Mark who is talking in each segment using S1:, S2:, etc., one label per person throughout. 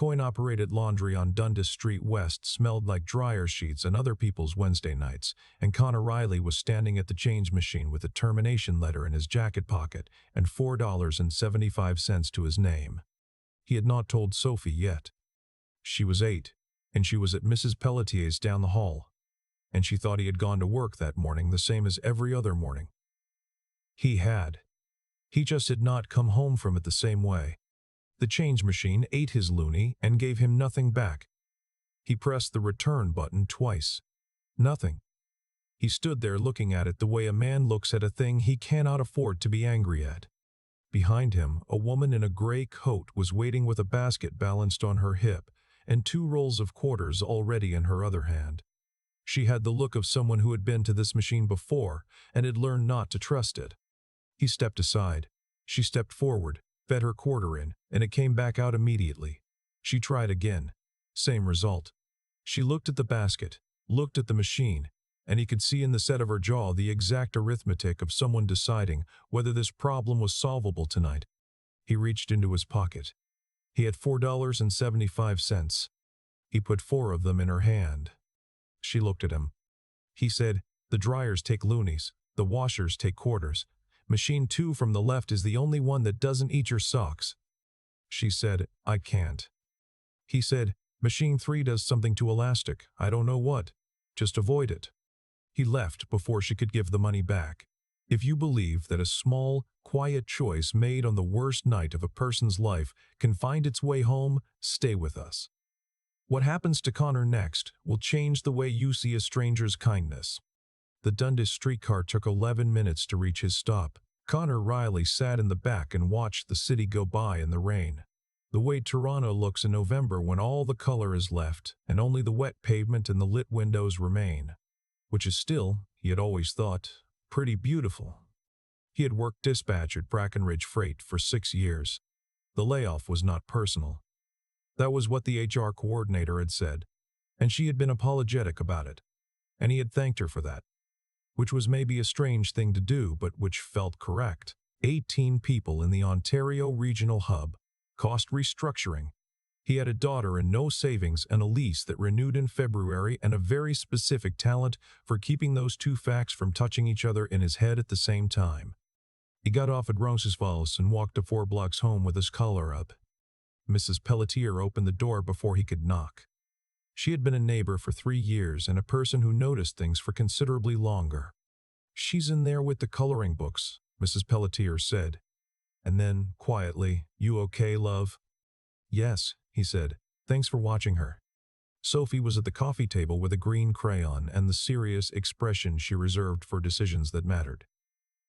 S1: Coin-operated laundry on Dundas Street West smelled like dryer sheets and other people's Wednesday nights, and Connor Riley was standing at the change machine with a termination letter in his jacket pocket and $4.75 to his name. He had not told Sophie yet. She was 8, and she was at Mrs. Pelletier's down the hall, and she thought he had gone to work that morning the same as every other morning. He had. He just had not come home from it the same way. The change machine ate his loonie and gave him nothing back. He pressed the return button twice. Nothing. He stood there looking at it the way a man looks at a thing he cannot afford to be angry at. Behind him, a woman in a gray coat was waiting with a basket balanced on her hip and 2 rolls of quarters already in her other hand. She had the look of someone who had been to this machine before and had learned not to trust it. He stepped aside. She stepped forward, fed her quarter in, and it came back out immediately. She tried again. Same result. She looked at the basket, looked at the machine, and he could see in the set of her jaw the exact arithmetic of someone deciding whether this problem was solvable tonight. He reached into his pocket. He had $4.75. He put 4 of them in her hand. She looked at him. He said, "The dryers take loonies, the washers take quarters. Machine 2 from the left is the only one that doesn't eat your socks." She said, "I can't." He said, "Machine 3 does something to elastic, I don't know what. Just avoid it." He left before she could give the money back. If you believe that a small, quiet choice made on the worst night of a person's life can find its way home, stay with us. What happens to Connor next will change the way you see a stranger's kindness. The Dundas streetcar took 11 minutes to reach his stop. Connor Riley sat in the back and watched the city go by in the rain. The way Toronto looks in November when all the color is left and only the wet pavement and the lit windows remain. Which is still, he had always thought, pretty beautiful. He had worked dispatch at Brackenridge Freight for 6 years. The layoff was not personal. That was what the HR coordinator had said, and she had been apologetic about it, and he had thanked her for that. Which was maybe a strange thing to do, but which felt correct. 18 people in the Ontario regional hub. Cost restructuring. He had a daughter and no savings and a lease that renewed in February and a very specific talent for keeping those 2 facts from touching each other in his head at the same time. He got off at Roncesvalles and walked to 4 blocks home with his collar up. Mrs. Pelletier opened the door before he could knock. She had been a neighbor for 3 years and a person who noticed things for considerably longer. "She's in there with the coloring books," Mrs. Pelletier said. And then, quietly, "You okay, love?" "Yes," he said. "Thanks for watching her." Sophie was at the coffee table with a green crayon and the serious expression she reserved for decisions that mattered.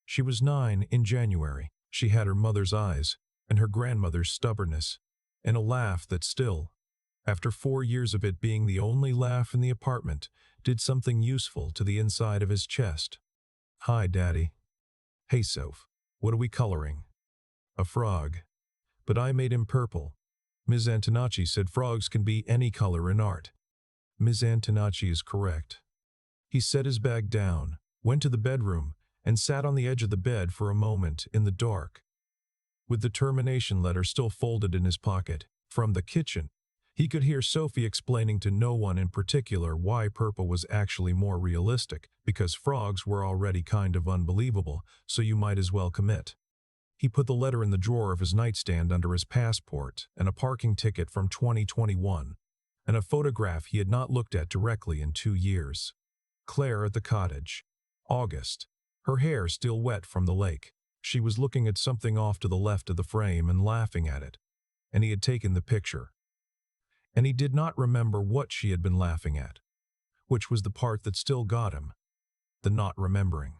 S1: She was 9 in January. She had her mother's eyes and her grandmother's stubbornness, and a laugh that still, after 4 years of it being the only laugh in the apartment, did something useful to the inside of his chest. "Hi, Daddy." "Hey, Soph. What are we coloring?" "A frog. But I made him purple. Ms. Antonacci said frogs can be any color in art." Ms. Antonacci is correct. He set his bag down, went to the bedroom, and sat on the edge of the bed for a moment in the dark. With the termination letter still folded in his pocket, from the kitchen, he could hear Sophie explaining to no one in particular why purple was actually more realistic, because frogs were already kind of unbelievable, so you might as well commit. He put the letter in the drawer of his nightstand under his passport and a parking ticket from 2021, and a photograph he had not looked at directly in 2 years. Claire at the cottage. August. Her hair still wet from the lake. She was looking at something off to the left of the frame and laughing at it, and he had taken the picture. And he did not remember what she had been laughing at, which was the part that still got him, the not remembering.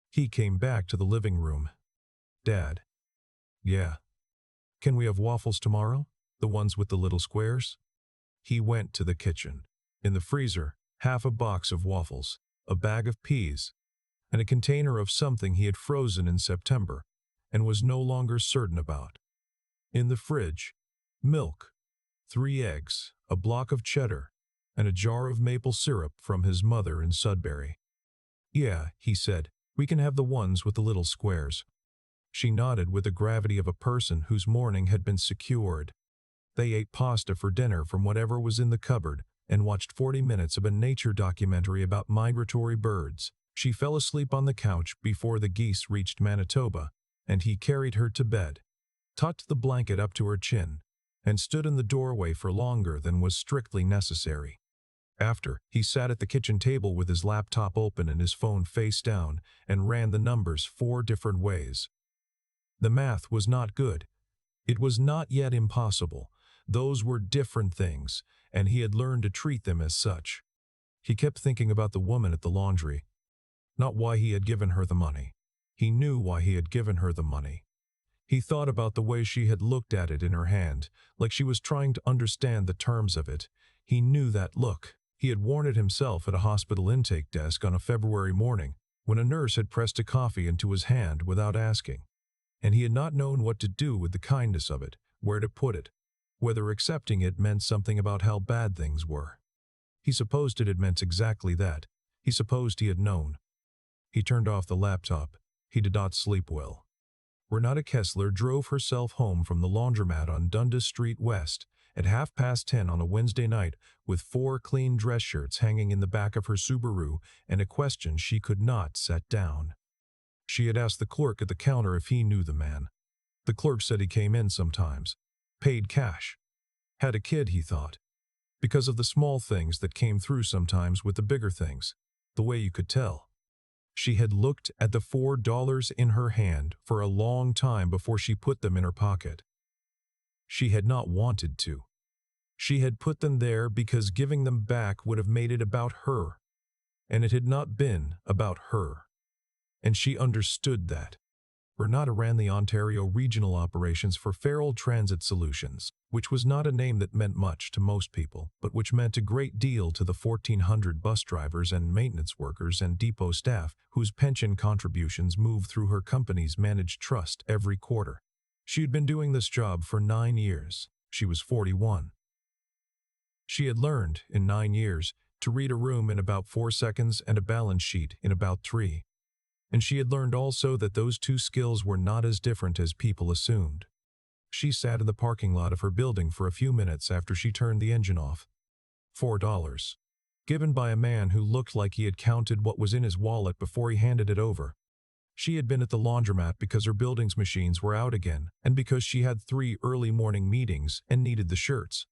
S1: He came back to the living room. "Dad." "Yeah." "Can we have waffles tomorrow? The ones with the little squares?" He went to the kitchen. In the freezer, half a box of waffles, a bag of peas, and a container of something he had frozen in September and was no longer certain about. In the fridge, milk, 3 eggs, a block of cheddar, and a jar of maple syrup from his mother in Sudbury. "Yeah," he said, "we can have the ones with the little squares." She nodded with the gravity of a person whose morning had been secured. They ate pasta for dinner from whatever was in the cupboard and watched 40 minutes of a nature documentary about migratory birds. She fell asleep on the couch before the geese reached Manitoba, and he carried her to bed, tucked the blanket up to her chin, and stood in the doorway for longer than was strictly necessary. After, he sat at the kitchen table with his laptop open and his phone face down and ran the numbers 4 different ways. The math was not good. It was not yet impossible. Those were different things, and he had learned to treat them as such. He kept thinking about the woman at the laundry. Not why he had given her the money. He knew why he had given her the money. He thought about the way she had looked at it in her hand, like she was trying to understand the terms of it. He knew that look. He had worn it himself at a hospital intake desk on a February morning, when a nurse had pressed a coffee into his hand without asking. And he had not known what to do with the kindness of it, where to put it, whether accepting it meant something about how bad things were. He supposed it had meant exactly that. He supposed he had known. He turned off the laptop. He did not sleep well. Renata Kessler drove herself home from the laundromat on Dundas Street West at 10:30 on a Wednesday night with 4 clean dress shirts hanging in the back of her Subaru and a question she could not set down. She had asked the clerk at the counter if he knew the man. The clerk said he came in sometimes, paid cash. Had a kid, he thought. Because of the small things that came through sometimes with the bigger things, the way you could tell. She had looked at the $4 in her hand for a long time before she put them in her pocket. She had not wanted to. She had put them there because giving them back would have made it about her, and it had not been about her. And she understood that. Renata ran the Ontario regional operations for Feral Transit Solutions, which was not a name that meant much to most people, but which meant a great deal to the 1,400 bus drivers and maintenance workers and depot staff whose pension contributions moved through her company's managed trust every quarter. She had been doing this job for 9 years. She was 41. She had learned, in 9 years, to read a room in about 4 seconds and a balance sheet in about 3. And she had learned also that those 2 skills were not as different as people assumed. She sat in the parking lot of her building for a few minutes after she turned the engine off. $4. Given by a man who looked like he had counted what was in his wallet before he handed it over. She had been at the laundromat because her building's machines were out again, and because she had 3 early morning meetings and needed the shirts.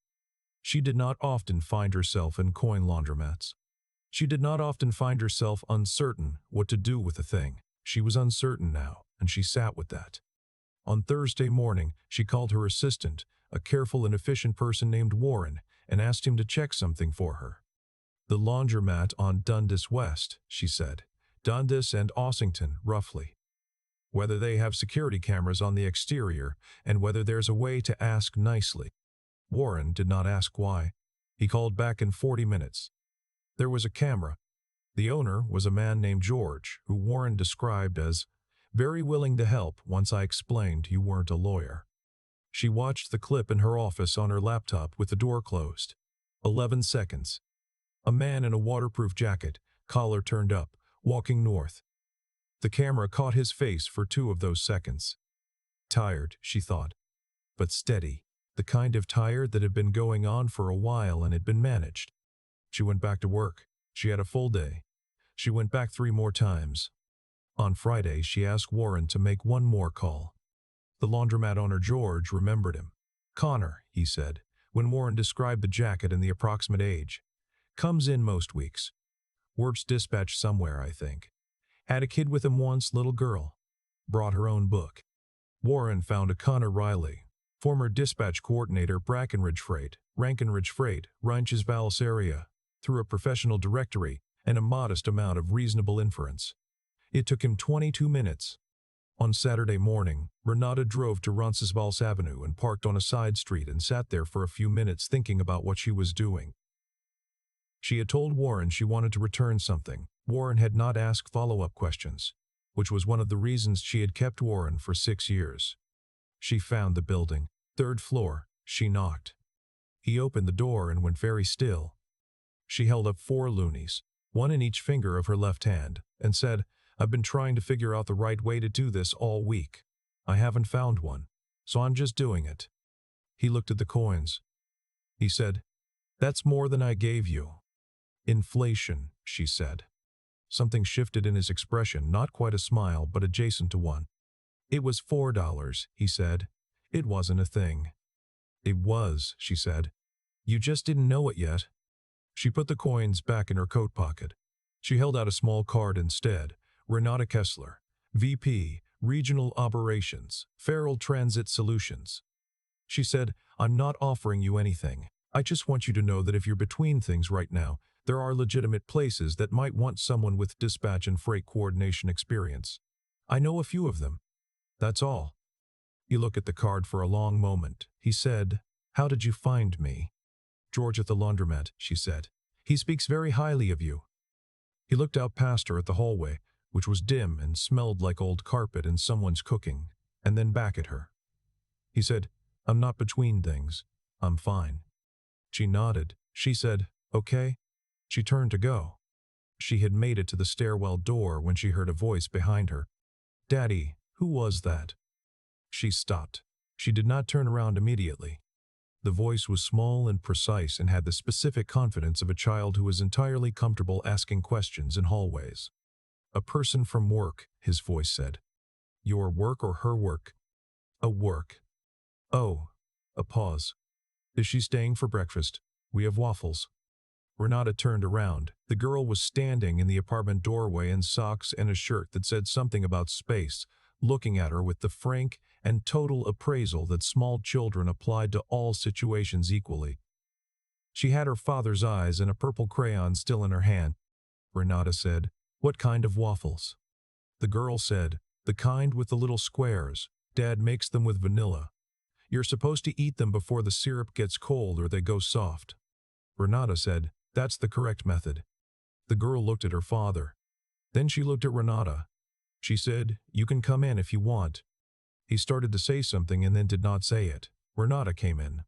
S1: She did not often find herself in coin laundromats. She did not often find herself uncertain what to do with a thing. She was uncertain now, and she sat with that. On Thursday morning, she called her assistant, a careful and efficient person named Warren, and asked him to check something for her. The laundromat on Dundas West, she said. Dundas and Ossington, roughly. Whether they have security cameras on the exterior, and whether there's a way to ask nicely. Warren did not ask why. He called back in 40 minutes. There was a camera. The owner was a man named George, who Warren described as very willing to help once I explained you weren't a lawyer. She watched the clip in her office on her laptop with the door closed. 11 seconds. A man in a waterproof jacket, collar turned up, walking north. The camera caught his face for 2 of those seconds. Tired, she thought, but steady, the kind of tired that had been going on for a while and had been managed. She went back to work. She had a full day. She went back 3 more times. On Friday, she asked Warren to make 1 more call. The laundromat owner George remembered him. Connor, he said, when Warren described the jacket and the approximate age. Comes in most weeks. Works dispatch somewhere, I think. Had a kid with him once, little girl. Brought her own book. Warren found a Connor Riley, former dispatch coordinator Rankinridge Freight, Ranches Valles area, through a professional directory and a modest amount of reasonable inference. It took him 22 minutes. On Saturday morning, Renata drove to Roncesvalles Avenue and parked on a side street and sat there for a few minutes thinking about what she was doing. She had told Warren she wanted to return something. Warren had not asked follow-up questions, which was one of the reasons she had kept Warren for 6 years. She found the building, 3rd floor. She knocked. He opened the door and went very still. She held up 4 loonies, 1 in each finger of her left hand, and said, I've been trying to figure out the right way to do this all week. I haven't found one, so I'm just doing it. He looked at the coins. He said, "That's more than I gave you." "Inflation," she said. Something shifted in his expression, not quite a smile, but adjacent to one. "It was $4, he said. "It wasn't a thing." "It was," she said. "You just didn't know it yet." She put the coins back in her coat pocket. She held out a small card instead. Renata Kessler, VP, Regional Operations, Feral Transit Solutions. She said, "I'm not offering you anything. I just want you to know that if you're between things right now, there are legitimate places that might want someone with dispatch and freight coordination experience. I know a few of them. That's all." He looked at the card for a long moment. He said, "How did you find me?" "George at the laundromat," she said. "He speaks very highly of you." He looked out past her at the hallway, which was dim and smelled like old carpet and someone's cooking, and then back at her. He said, "I'm not between things. I'm fine." She nodded. She said, "Okay." She turned to go. She had made it to the stairwell door when she heard a voice behind her. "Daddy, who was that?" She stopped. She did not turn around immediately. The voice was small and precise and had the specific confidence of a child who is entirely comfortable asking questions in hallways. "A person from work," his voice said. "Your work or her work?" "A work." "Oh." A pause. "Is she staying for breakfast? We have waffles." Renata turned around. The girl was standing in the apartment doorway in socks and a shirt that said something about space, looking at her with the frank and total appraisal that small children applied to all situations equally. She had her father's eyes and a purple crayon still in her hand. Renata said, "What kind of waffles?" The girl said, "The kind with the little squares. Dad makes them with vanilla. You're supposed to eat them before the syrup gets cold or they go soft." Renata said, "That's the correct method." The girl looked at her father. Then she looked at Renata. She said, "You can come in if you want." He started to say something and then did not say it. Renata came in.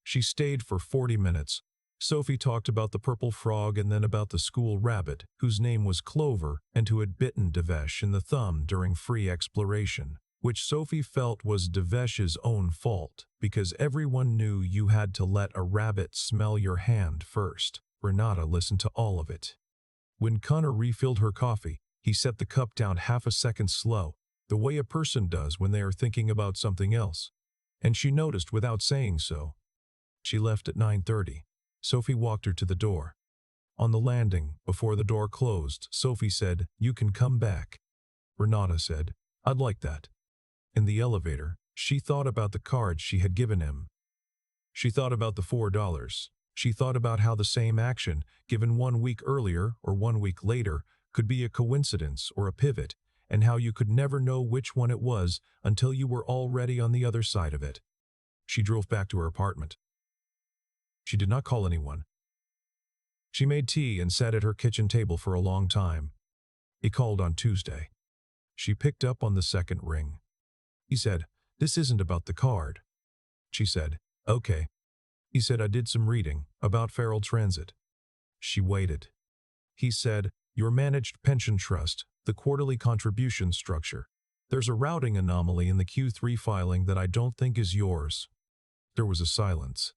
S1: She stayed for 40 minutes. Sophie talked about the purple frog and then about the school rabbit, whose name was Clover and who had bitten Devesh in the thumb during free exploration, which Sophie felt was Devesh's own fault, because everyone knew you had to let a rabbit smell your hand first. Renata listened to all of it. When Connor refilled her coffee, he set the cup down half a second slow, the way a person does when they are thinking about something else. And she noticed without saying so. She left at 9:30. Sophie walked her to the door. On the landing, before the door closed, Sophie said, "You can come back." Renata said, "I'd like that." In the elevator, she thought about the card she had given him. She thought about the $4. She thought about how the same action, given 1 week earlier or 1 week later, could be a coincidence or a pivot, and how you could never know which one it was until you were already on the other side of it. She drove back to her apartment. She did not call anyone. She made tea and sat at her kitchen table for a long time. He called on Tuesday. She picked up on the second ring. He said, "This isn't about the card." She said, "Okay." He said, "I did some reading about feral transit." She waited. He said, "Your managed pension trust, the quarterly contribution structure. There's a routing anomaly in the Q3 filing that I don't think is yours." There was a silence.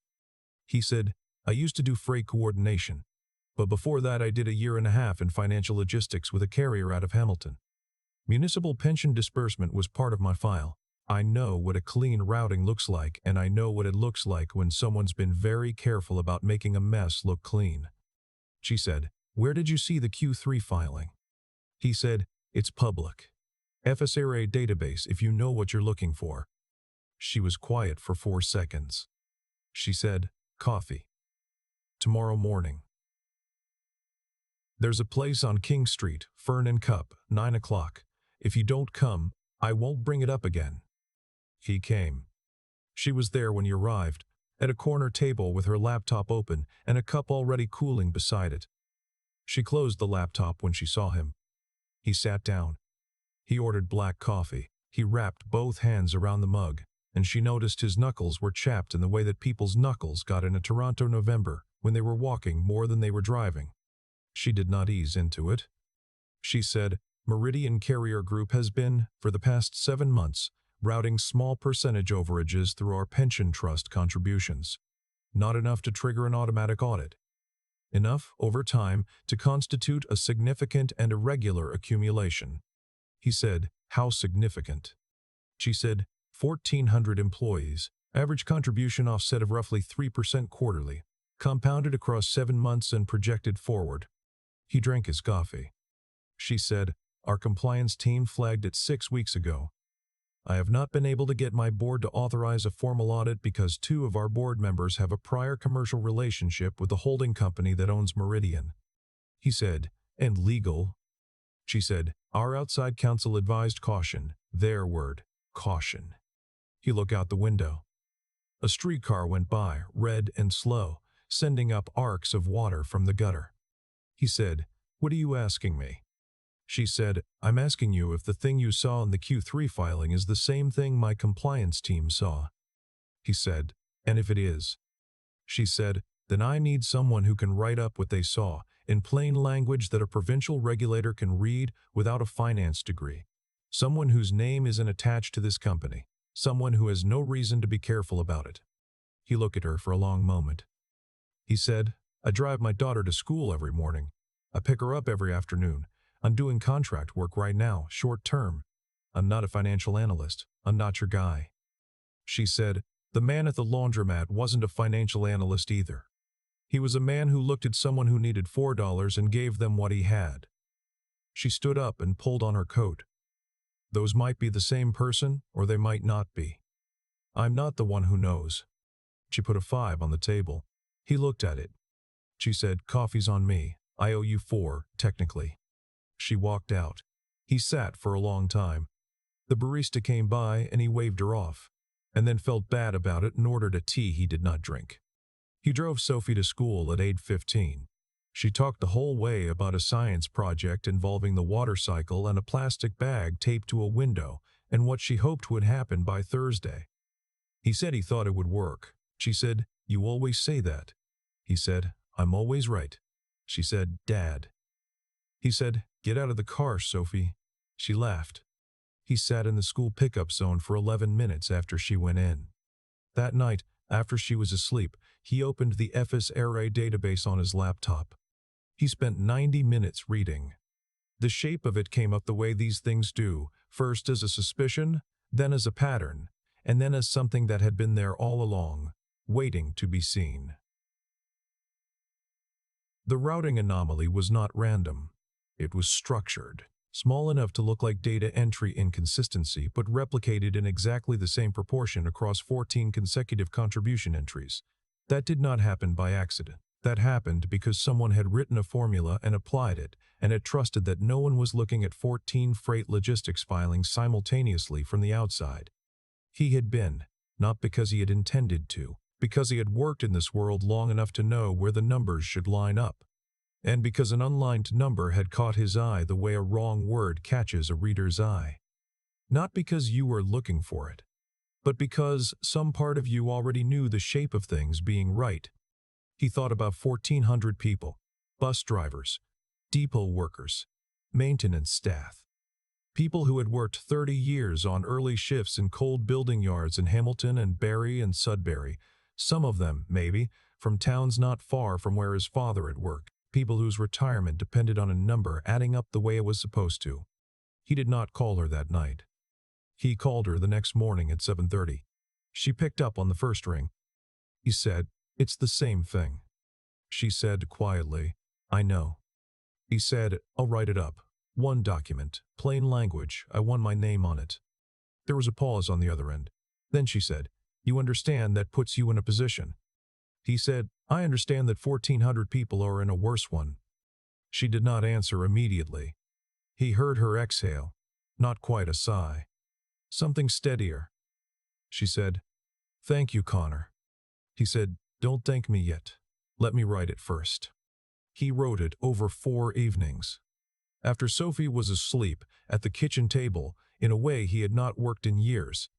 S1: He said, "I used to do freight coordination, but before that I did a year and a half in financial logistics with a carrier out of Hamilton. Municipal pension disbursement was part of my file. I know what a clean routing looks like, and I know what it looks like when someone's been very careful about making a mess look clean." She said, "Where did you see the Q3 filing?" He said, "It's public. FSRA database if you know what you're looking for." She was quiet for 4 seconds. She said, "Coffee. Tomorrow morning. There's a place on King Street, Fern and Cup, 9 o'clock. If you don't come, I won't bring it up again." He came. She was there when he arrived, at a corner table with her laptop open and a cup already cooling beside it. She closed the laptop when she saw him. He sat down. He ordered black coffee. He wrapped both hands around the mug, and she noticed his knuckles were chapped in the way that people's knuckles got in a Toronto November when they were walking more than they were driving. She did not ease into it. She said, "Meridian Carrier Group has been, for the past 7 months, routing small percentage overages through our pension trust contributions. Not enough to trigger an automatic audit. Enough, over time, to constitute a significant and irregular accumulation. He said, "How significant?" She said, 1,400 employees, average contribution offset of roughly 3% quarterly, compounded across 7 months and projected forward. He drank his coffee. She said, "Our compliance team flagged it 6 weeks ago. I have not been able to get my board to authorize a formal audit because 2 of our board members have a prior commercial relationship with the holding company that owns Meridian." He said, "And legal?" She said, "Our outside counsel advised caution." Their word, caution. He looked out the window. A streetcar went by, red and slow, sending up arcs of water from the gutter. He said, "What are you asking me?" She said, "I'm asking you if the thing you saw in the Q3 filing is the same thing my compliance team saw." He said, "And if it is?" She said, "Then I need someone who can write up what they saw, in plain language that a provincial regulator can read without a finance degree. Someone whose name isn't attached to this company. Someone who has no reason to be careful about it." He looked at her for a long moment. He said, "I drive my daughter to school every morning. I pick her up every afternoon. I'm doing contract work right now, short term. I'm not a financial analyst. I'm not your guy." She said, "The man at the laundromat wasn't a financial analyst either. He was a man who looked at someone who needed $4 and gave them what he had." She stood up and pulled on her coat. "Those might be the same person, or they might not be. I'm not the one who knows." She put a 5 on the table. He looked at it. She said, "Coffee's on me. I owe you 4, technically." She walked out. He sat for a long time. The barista came by and he waved her off, and then felt bad about it and ordered a tea he did not drink. He drove Sophie to school at 8:15. She talked the whole way about a science project involving the water cycle and a plastic bag taped to a window and what she hoped would happen by Thursday. He said he thought it would work. She said, "You always say that." He said, "I'm always right." She said, "Dad." He said, "Get out of the car, Sophie." She laughed. He sat in the school pickup zone for 11 minutes after she went in. That night, after she was asleep, he opened the FSRA database on his laptop. He spent 90 minutes reading. The shape of it came up the way these things do, first as a suspicion, then as a pattern, and then as something that had been there all along, waiting to be seen. The routing anomaly was not random. It was structured, small enough to look like data entry inconsistency, but replicated in exactly the same proportion across 14 consecutive contribution entries. That did not happen by accident. That happened because someone had written a formula and applied it, and had trusted that no one was looking at 14 freight logistics filings simultaneously from the outside. He had been, not because he had intended to, because he had worked in this world long enough to know where the numbers should line up. And because an unlined number had caught his eye the way a wrong word catches a reader's eye. Not because you were looking for it, but because some part of you already knew the shape of things being right. He thought about 1,400 people, bus drivers, depot workers, maintenance staff, people who had worked 30 years on early shifts in cold building yards in Hamilton and Barrie and Sudbury, some of them, maybe, from towns not far from where his father had worked. People whose retirement depended on a number adding up the way it was supposed to. He did not call her that night. He called her the next morning at 7:30. She picked up on the first ring. He said, "It's the same thing." She said quietly, "I know." He said, "I'll write it up. One document, plain language, I want my name on it." There was a pause on the other end. Then she said, "You understand that puts you in a position." He said, "I understand that 1,400 people are in a worse one." She did not answer immediately. He heard her exhale, not quite a sigh. Something steadier. She said, "Thank you, Connor." He said, "Don't thank me yet. Let me write it first." He wrote it over 4 evenings. After Sophie was asleep, at the kitchen table, in a way he had not worked in years,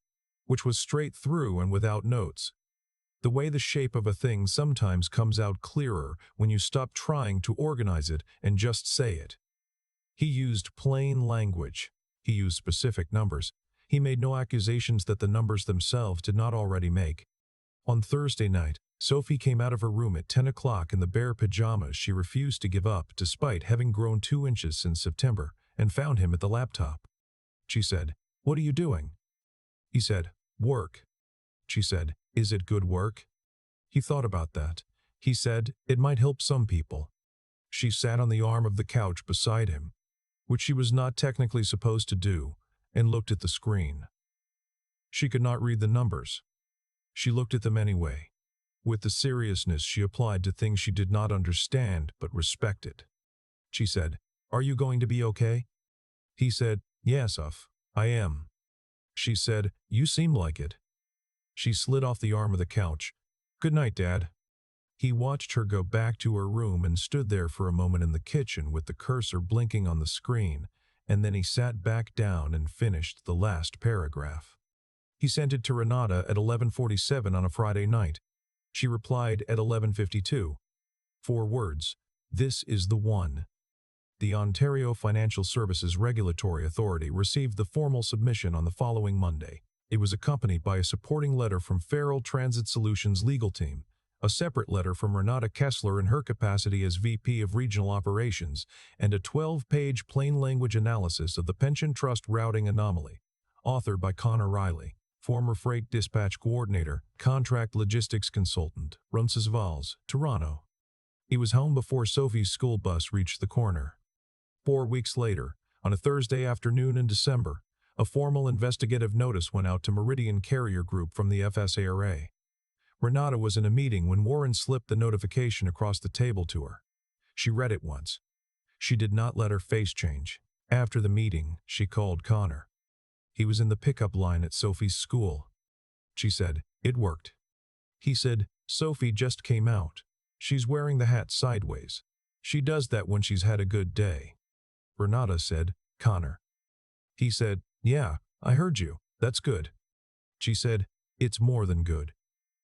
S1: which was straight through and without notes. The way the shape of a thing sometimes comes out clearer when you stop trying to organize it and just say it. He used plain language. He used specific numbers. He made no accusations that the numbers themselves did not already make. On Thursday night, Sophie came out of her room at 10 o'clock in the bare pajamas she refused to give up despite having grown 2 inches since September, and found him at the laptop. She said, "What are you doing?" He said, "Work." She said, "Is it good work?" He thought about that. He said, "It might help some people." She sat on the arm of the couch beside him, which she was not technically supposed to do, and looked at the screen. She could not read the numbers. She looked at them anyway, with the seriousness she applied to things she did not understand but respected. She said, "Are you going to be okay?" He said, "Yes, I am." She said, "You seem like it." She slid off the arm of the couch. "Good night, Dad." He watched her go back to her room and stood there for a moment in the kitchen with the cursor blinking on the screen, and then he sat back down and finished the last paragraph. He sent it to Renata at 11:47 on a Friday night. She replied at 11:52. 4 words. "This is the one." The Ontario Financial Services Regulatory Authority received the formal submission on the following Monday. It was accompanied by a supporting letter from Feral Transit Solutions legal team, a separate letter from Renata Kessler in her capacity as VP of Regional Operations, and a 12-page plain-language analysis of the pension trust routing anomaly, authored by Connor Riley, former freight dispatch coordinator, contract logistics consultant, Roncesvalles, Toronto. He was home before Sophie's school bus reached the corner. 4 weeks later, on a Thursday afternoon in December, a formal investigative notice went out to Meridian Carrier Group from the FSARA. Renata was in a meeting when Warren slipped the notification across the table to her. She read it once. She did not let her face change. After the meeting, she called Connor. He was in the pickup line at Sophie's school. She said, "It worked." He said, "Sophie just came out. She's wearing the hat sideways. She does that when she's had a good day." Renata said, "Connor." He said, "Yeah, I heard you. That's good." She said, "It's more than good.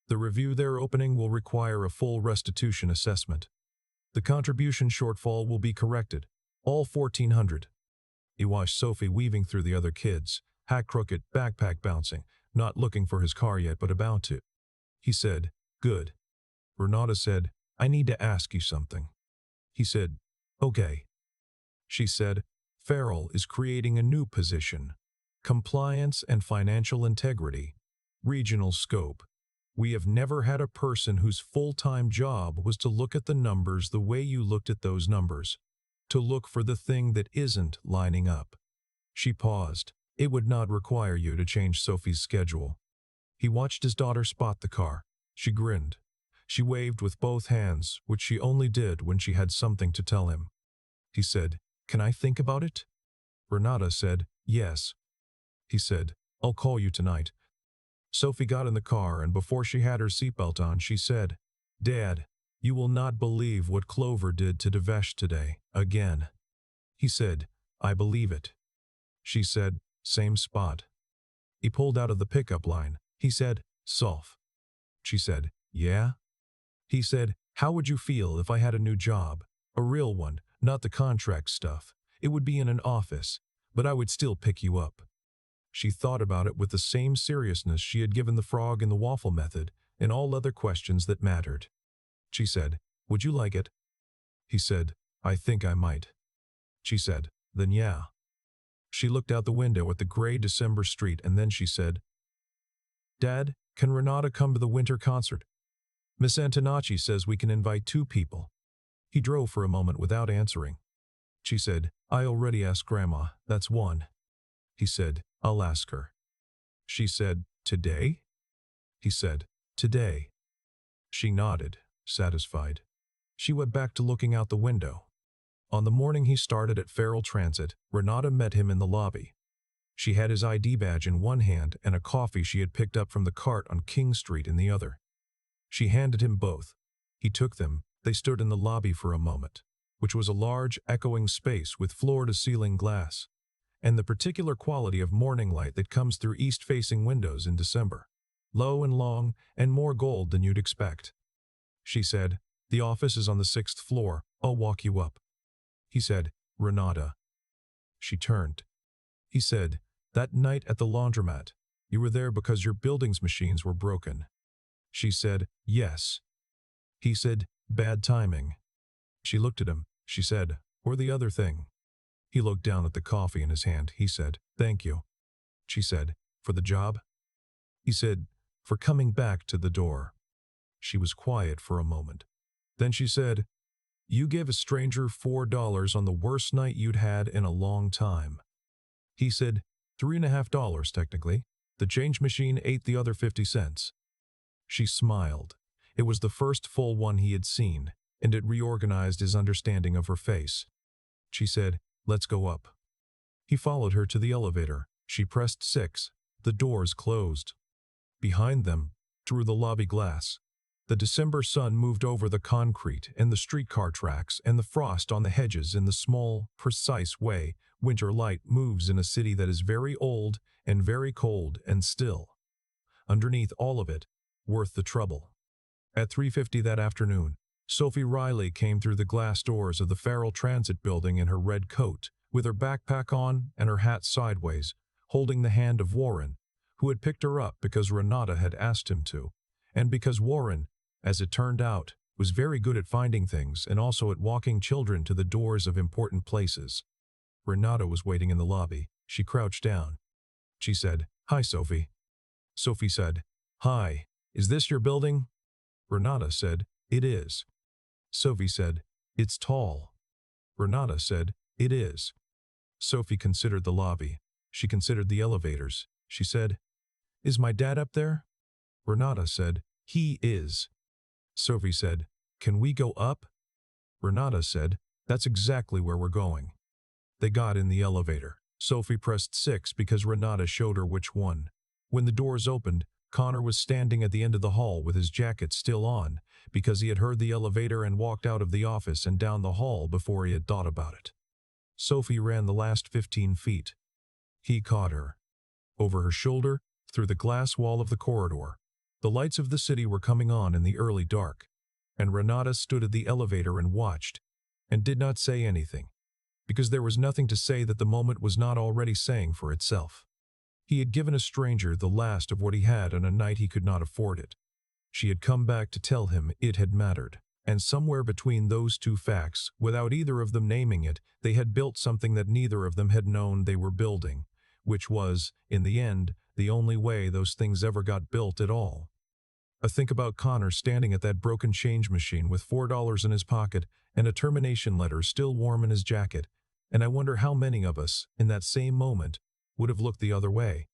S1: The review they're opening will require a full restitution assessment. The contribution shortfall will be corrected, all 1,400. He watched Sophie weaving through the other kids, hat crooked, backpack bouncing, not looking for his car yet but about to. He said, "Good." Renata said, "I need to ask you something." He said, "Okay." She said, "Feral is creating a new position, compliance and financial integrity, regional scope. We have never had a person whose full-time job was to look at the numbers the way you looked at those numbers, to look for the thing that isn't lining up." She paused. "It would not require you to change Sophie's schedule." He watched his daughter spot the car. She grinned. She waved with both hands, which she only did when she had something to tell him. He said, "Can I think about it?" Renata said, "Yes." He said, "I'll call you tonight." Sophie got in the car, and before she had her seatbelt on, she said, "Dad, you will not believe what Clover did to Devesh today, again." He said, "I believe it." She said, "Same spot." He pulled out of the pickup line. He said, "Soph." She said, "Yeah?" He said, "How would you feel if I had a new job? A real one, not the contract stuff. It would be in an office, but I would still pick you up." She thought about it with the same seriousness she had given the frog in the waffle method and all other questions that mattered. She said, "Would you like it?" He said, "I think I might." She said, "Then yeah." She looked out the window at the gray December street, and then she said, "Dad, can Renata come to the winter concert? Miss Antonacci says we can invite 2 people." He drove for a moment without answering. She said, "I already asked Grandma, that's 1. He said, "I'll ask her." She said, "Today?" He said, "Today." She nodded, satisfied. She went back to looking out the window. On the morning he started at Feral Transit, Renata met him in the lobby. She had his ID badge in one hand and a coffee she had picked up from the cart on King Street in the other. She handed him both. He took them. They stood in the lobby for a moment, which was a large, echoing space with floor-to-ceiling glass, and the particular quality of morning light that comes through east-facing windows in December. Low and long, and more gold than you'd expect. She said, "The office is on the 6th floor. I'll walk you up." He said, "Renata." She turned. He said, That night at the laundromat, you were there because your building's machines were broken. She said, yes. He said, bad timing. She looked at him. She said, or the other thing. He looked down at the coffee in his hand. He said, thank you. She said, for the job? He said, for coming back to the door. She was quiet for a moment. Then she said, you gave a stranger $4 on the worst night you'd had in a long time. He said, $3.50 technically. The change machine ate the other 50 cents. She smiled. It was the first full one he had seen, and it reorganized his understanding of her face. She said, let's go up. He followed her to the elevator. She pressed 6. The doors closed. Behind them, through the lobby glass, the December sun moved over the concrete and the streetcar tracks and the frost on the hedges in the small, precise way winter light moves in a city that is very old and very cold and still. Underneath all of it, worth the trouble. At 3:50 that afternoon, Sophie Riley came through the glass doors of the Farrell Transit building in her red coat, with her backpack on and her hat sideways, holding the hand of Warren, who had picked her up because Renata had asked him to, and because Warren, as it turned out, was very good at finding things and also at walking children to the doors of important places. Renata was waiting in the lobby. She crouched down. She said, hi, Sophie. Sophie said, hi, is this your building? Renata said, it is. Sophie said, it's tall. Renata said, it is. Sophie considered the lobby. She considered the elevators. She said, is my dad up there? Renata said, he is. Sophie said, can we go up? Renata said, that's exactly where we're going. They got in the elevator. Sophie pressed 6 because Renata showed her which one. When the doors opened, Connor was standing at the end of the hall with his jacket still on because he had heard the elevator and walked out of the office and down the hall before he had thought about it. Sophie ran the last 15 feet. He caught her. Over her shoulder, through the glass wall of the corridor, the lights of the city were coming on in the early dark, and Renata stood at the elevator and watched, and did not say anything, because there was nothing to say that the moment was not already saying for itself. He had given a stranger the last of what he had on a night he could not afford it. She had come back to tell him it had mattered, and somewhere between those two facts, without either of them naming it, they had built something that neither of them had known they were building, which was, in the end, the only way those things ever got built at all. I think about Connor standing at that broken change machine with $4 in his pocket and a termination letter still warm in his jacket, and I wonder how many of us, in that same moment, would have looked the other way.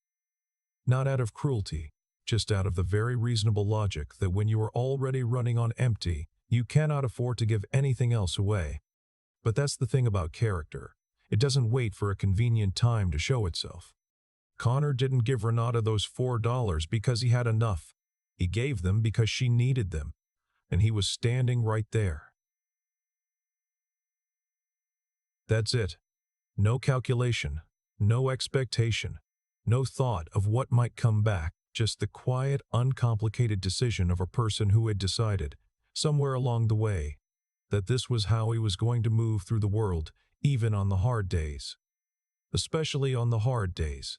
S1: Not out of cruelty, just out of the very reasonable logic that when you are already running on empty, you cannot afford to give anything else away. But that's the thing about character. It doesn't wait for a convenient time to show itself. Connor didn't give Renata those $4 because he had enough. He gave them because she needed them, and he was standing right there. That's it. No calculation, no expectation, no thought of what might come back, just the quiet, uncomplicated decision of a person who had decided, somewhere along the way, that this was how he was going to move through the world, even on the hard days. Especially on the hard days.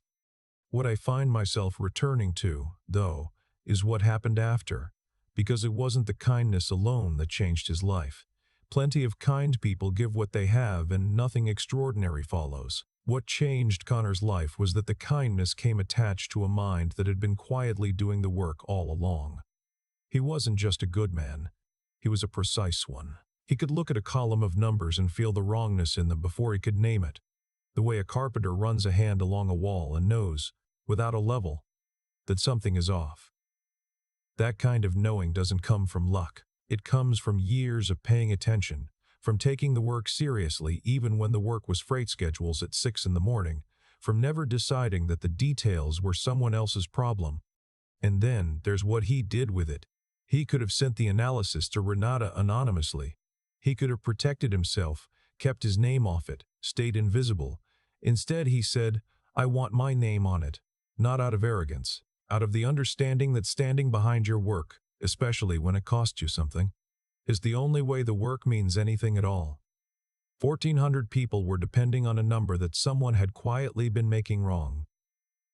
S1: What I find myself returning to, though, is what happened after, because it wasn't the kindness alone that changed his life. Plenty of kind people give what they have and nothing extraordinary follows. What changed Connor's life was that the kindness came attached to a mind that had been quietly doing the work all along. He wasn't just a good man. He was a precise one. He could look at a column of numbers and feel the wrongness in them before he could name it. The way a carpenter runs a hand along a wall and knows, without a level, that something is off. That kind of knowing doesn't come from luck. It comes from years of paying attention, from taking the work seriously even when the work was freight schedules at 6 in the morning, from never deciding that the details were someone else's problem. And then there's what he did with it. He could have sent the analysis to Renata anonymously. He could have protected himself, kept his name off it, stayed invisible. Instead he said, I want my name on it, not out of arrogance, out of the understanding that standing behind your work, especially when it costs you something, is the only way the work means anything at all. 1,400 people were depending on a number that someone had quietly been making wrong.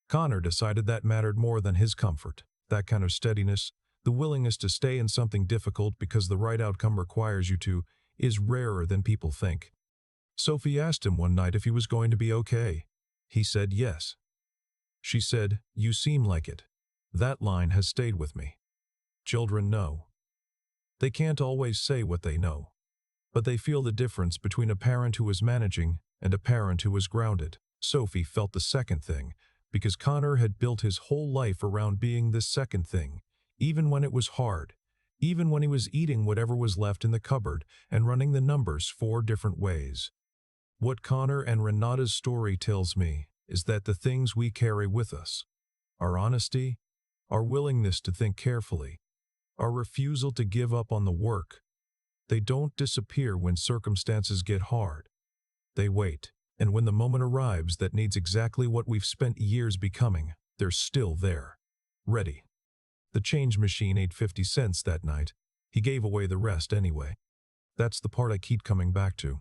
S1: Connor decided that mattered more than his comfort. That kind of steadiness, the willingness to stay in something difficult because the right outcome requires you to, is rarer than people think. Sophie asked him one night if he was going to be okay. He said yes. She said, "You seem like it." That line has stayed with me. Children know. They can't always say what they know, but they feel the difference between a parent who is managing and a parent who is grounded. Sophie felt the second thing, because Connor had built his whole life around being this second thing, even when it was hard, even when he was eating whatever was left in the cupboard and running the numbers 4 different ways. What Connor and Renata's story tells me is that the things we carry with us, our honesty, our willingness to think carefully, our refusal to give up on the work, they don't disappear when circumstances get hard. They wait, and when the moment arrives that needs exactly what we've spent years becoming, they're still there, ready. The change machine ate 50 cents that night. He gave away the rest anyway. That's the part I keep coming back to.